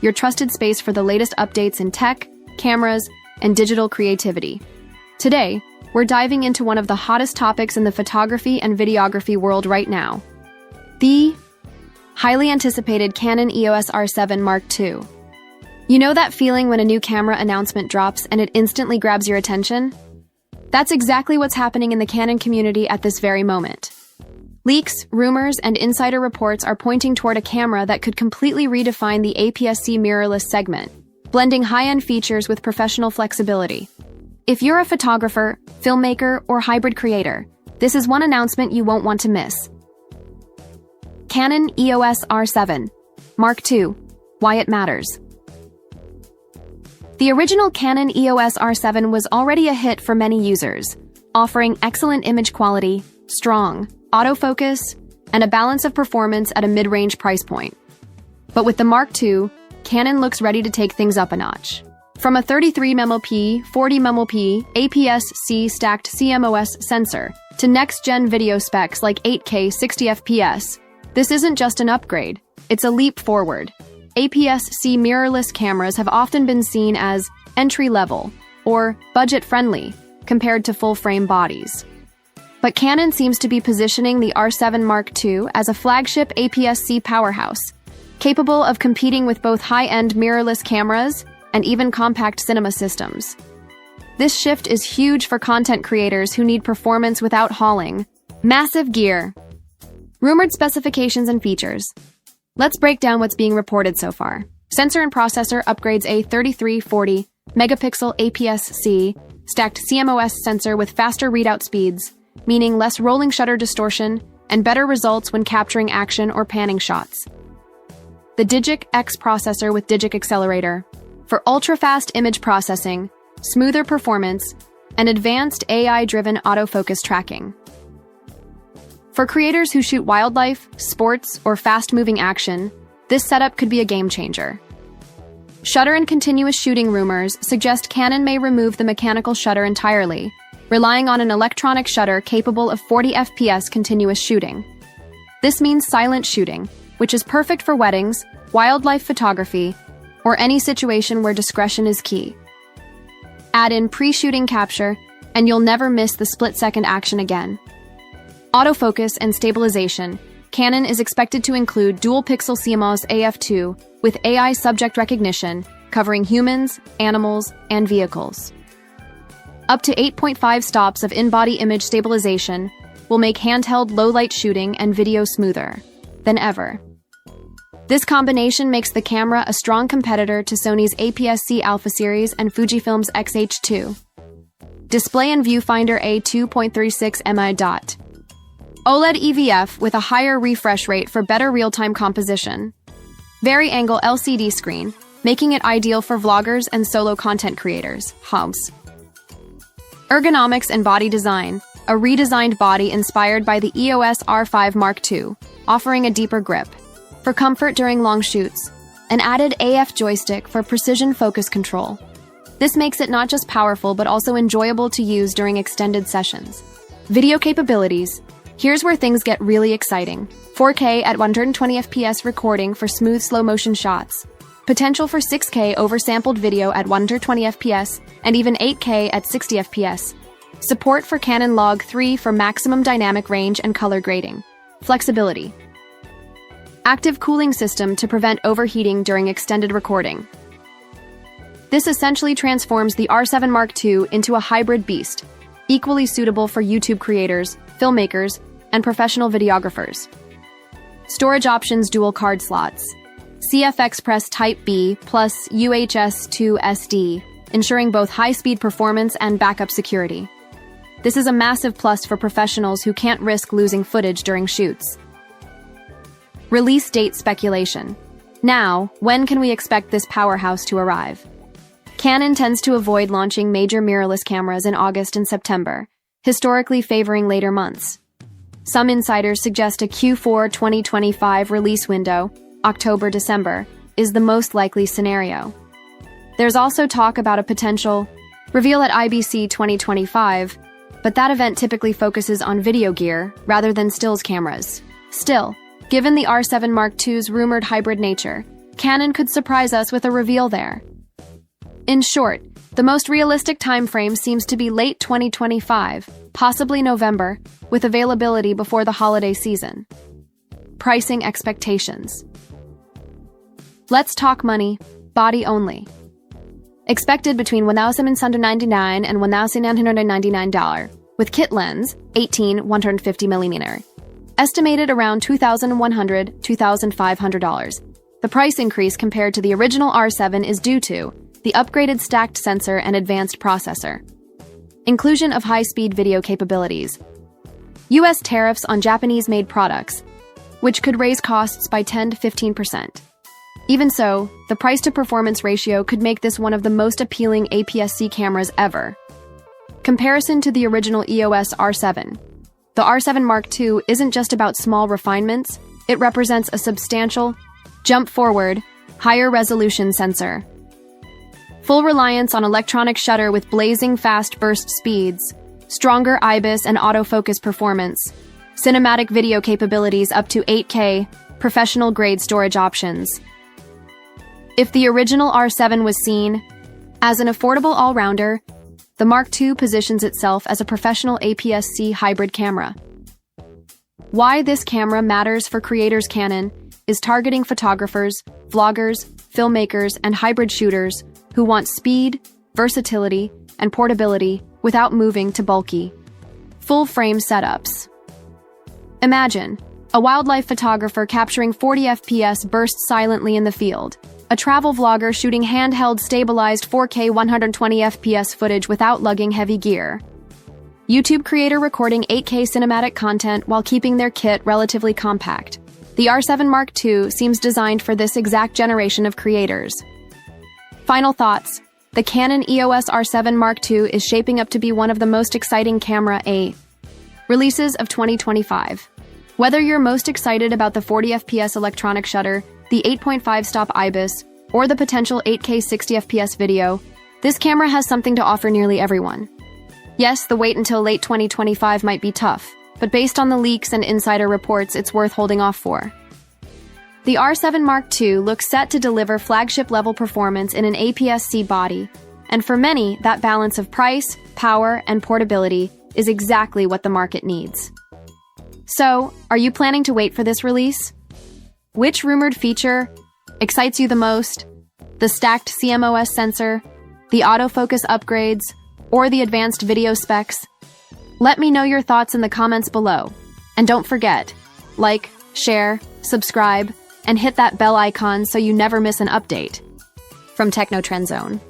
your trusted space for the latest updates in tech, cameras, and digital creativity. Today, we're diving into one of the hottest topics in the photography and videography world right now: the highly anticipated Canon EOS R7 Mark II. You know that feeling when a new camera announcement drops and it instantly grabs your attention? That's exactly what's happening in the Canon community at this very moment. Leaks, rumors, and insider reports are pointing toward a camera that could completely redefine the APS-C mirrorless segment, blending high-end features with professional flexibility. If you're a photographer, filmmaker, or hybrid creator, this is one announcement you won't want to miss. Canon EOS R7 Mark II, why it matters. The original Canon EOS R7 was already a hit for many users, offering excellent image quality, strong autofocus, and a balance of performance at a mid-range price point. But with the Mark II, Canon looks ready to take things up a notch. From a 33mm, 40mm APS-C stacked CMOS sensor to next-gen video specs like 8K 60fps, this isn't just an upgrade, it's a leap forward. APS-C mirrorless cameras have often been seen as entry-level or budget-friendly compared to full-frame bodies. But Canon seems to be positioning the R7 Mark II as a flagship APS-C powerhouse, capable of competing with both high-end mirrorless cameras and even compact cinema systems. This shift is huge for content creators who need performance without hauling massive gear. Rumored specifications and features. Let's break down what's being reported so far. Sensor and processor upgrades: a 3340 megapixel APS-C stacked CMOS sensor with faster readout speeds, meaning less rolling shutter distortion and better results when capturing action or panning shots. The Digic X processor with Digic accelerator for ultra-fast image processing, smoother performance, and advanced AI-driven autofocus tracking. For creators who shoot wildlife, sports, or fast-moving action, this setup could be a game-changer. Shutter and continuous shooting rumors suggest Canon may remove the mechanical shutter entirely, relying on an electronic shutter capable of 40 FPS continuous shooting. This means silent shooting, which is perfect for weddings, wildlife photography, or any situation where discretion is key. Add in pre-shooting capture, and you'll never miss the split-second action again. Autofocus and stabilization. Canon is expected to include dual-pixel CMOS AF2 with AI subject recognition, covering humans, animals, and vehicles. Up to 8.5 stops of in-body image stabilization will make handheld low-light shooting and video smoother than ever. This combination makes the camera a strong competitor to Sony's APS-C Alpha series and Fujifilm's X-H2. Display and viewfinder: a 2.36 mi. OLED EVF with a higher refresh rate for better real-time composition. Vari-angle LCD screen, making it ideal for vloggers and solo content creators. Hubs. Ergonomics and body design, a redesigned body inspired by the EOS R5 Mark II, offering a deeper grip. For comfort during long shoots, an added AF joystick for precision focus control. This makes it not just powerful but also enjoyable to use during extended sessions. Video capabilities. Here's where things get really exciting. 4K at 120 FPS recording for smooth slow-motion shots. Potential for 6K oversampled video at 120 FPS and even 8K at 60 FPS. Support for Canon Log 3 for maximum dynamic range and color grading. Flexibility. Active cooling system to prevent overheating during extended recording. This essentially transforms the R7 Mark II into a hybrid beast, equally suitable for YouTube creators, filmmakers, and professional videographers. Storage options: dual card slots. CF Express Type B plus UHS 2 SD, ensuring both high-speed performance and backup security. This is a massive plus for professionals who can't risk losing footage during shoots. Release date speculation. Now, when can we expect this powerhouse to arrive? Canon tends to avoid launching major mirrorless cameras in August and September, historically favoring later months. Some insiders suggest a Q4 2025 release window, October-December, is the most likely scenario. There's also talk about a potential reveal at IBIS 2025, but that event typically focuses on video gear rather than stills cameras. Still, given the R7 Mark II's rumored hybrid nature, Canon could surprise us with a reveal there. In short, the most realistic timeframe seems to be late 2025, possibly November, with availability before the holiday season. Pricing expectations. Let's talk money, body only. Expected between $1,799 and $1,999, with kit lens, 150mm. Estimated around $2,100, $2,500. The price increase compared to the original R7 is due to the upgraded stacked sensor and advanced processor. Inclusion of high-speed video capabilities. US tariffs on Japanese-made products, which could raise costs by 10 to 15%. Even so, the price-to-performance ratio could make this one of the most appealing APS-C cameras ever. Comparison to the original EOS R7. The R7 Mark II isn't just about small refinements, it represents a substantial, jump-forward, higher-resolution sensor. Full reliance on electronic shutter with blazing fast burst speeds, stronger IBIS and autofocus performance, cinematic video capabilities up to 8K, professional-grade storage options. If the original R7 was seen as an affordable all-rounder, the Mark II positions itself as a professional APS-C hybrid camera. Why this camera matters for creators. Canon is targeting photographers, vloggers, filmmakers, and hybrid shooters who want speed, versatility, and portability without moving to bulky, full-frame setups. Imagine a wildlife photographer capturing 40 FPS bursts silently in the field, a travel vlogger shooting handheld stabilized 4K 120 FPS footage without lugging heavy gear, YouTube creator recording 8K cinematic content while keeping their kit relatively compact. The R7 Mark II seems designed for this exact generation of creators. Final thoughts. The Canon EOS R7 Mark II is shaping up to be one of the most exciting camera releases of 2025. Whether you're most excited about the 40 FPS electronic shutter, the 8.5 stop IBIS, or the potential 8K 60 FPS video, this camera has something to offer nearly everyone. Yes, the wait until late 2025 might be tough, but based on the leaks and insider reports, it's worth holding off for. The R7 Mark II looks set to deliver flagship-level performance in an APS-C body, and for many, that balance of price, power, and portability is exactly what the market needs. So, are you planning to wait for this release? Which rumored feature excites you the most? The stacked CMOS sensor, the autofocus upgrades, or the advanced video specs? Let me know your thoughts in the comments below. And don't forget, like, share, subscribe, and hit that bell icon so you never miss an update. From Techno Trend Zone.